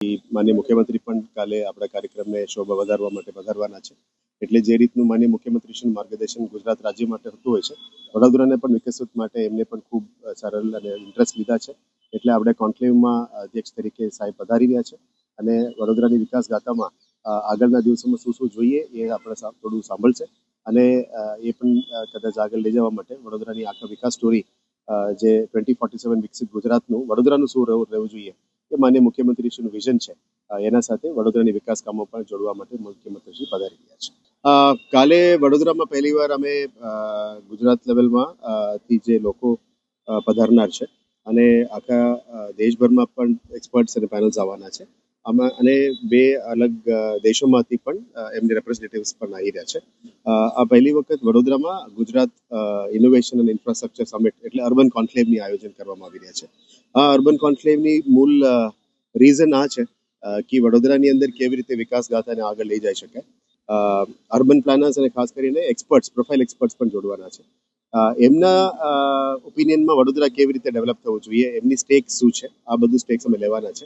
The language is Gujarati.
માનનીય મુખ્યમંત્રી પણ કાલે આપણા કાર્યક્રમને શોભા વધારવા માટે પધારવાના છે. એટલે જે રીતનું માનનીય મુખ્યમંત્રીશ્રીનું માર્ગદર્શન ગુજરાત રાજ્ય માટે થતું હોય છે, વડોદરાને પણ વિકસિત માટે એમને પણ ખૂબ સરળ અને ઇન્ટરેસ્ટ લીધા છે. એટલે આપણે કોન્ક્લેવમાં અધ્યક્ષ તરીકે સાહેબ પધારી રહ્યા છે અને વડોદરાની વિકાસ ગાથામાં આગળના દિવસોમાં શું શું જોઈએ એ આપણે થોડું સાંભળશે અને એ પણ કદાચ આગળ લઈ જવા માટે વડોદરાની આખા વિકાસ સ્ટોરી જે 2047 વિકસિત ગુજરાતનું વડોદરાનું શું રહેવું જોઈએ એ માન્ય મુખ્યમંત્રીશ્રીનું વિઝન છે. એના સાથે વડોદરાની વિકાસ કામો પણ જોડવા માટે મુખ્યમંત્રીશ્રી પધારી રહ્યા છે. કાલે વડોદરામાં પહેલીવાર અમે ગુજરાત લેવલમાં થી જે લોકો પધારનાર છે અને આખા દેશભરમાં પણ એક્સપર્ટ્સ અને પેનલ્સ આવવાના છે. આમાં અને બે અલગ દેશોમાંથી પણ એમની રિપ્રેઝેન્ટેટિવ્સ પણ આવી રહ્યા છે. આ પહેલી વખત વડોદરામાં ગુજરાત ઇનોવેશન અને ઇન્ફ્રાસ્ટ્રક્ચર સમિટ એટલે અર્બન કોન્ક્લેવની આયોજન કરવામાં આવી રહ્યા છે. આ અર્બન કોન્ક્લેવની મૂળ રીઝન આ છે કે વડોદરાની અંદર કેવી રીતે વિકાસ ગાથાને આગળ લઈ જઈ શકાય. અર્બન પ્લાનર્સ અને ખાસ કરીને એક્સપર્ટ્સ પ્રોફાઇલ એક્સપર્ટ્સ પણ જોડવાના છે. એમના ઓપિનિયનમાં વડોદરા કેવી રીતે ડેવલપ થવું જોઈએ, એમની સ્ટેક્સ શું છે, આ બધું સ્ટેક્સ અમે લેવાના છે.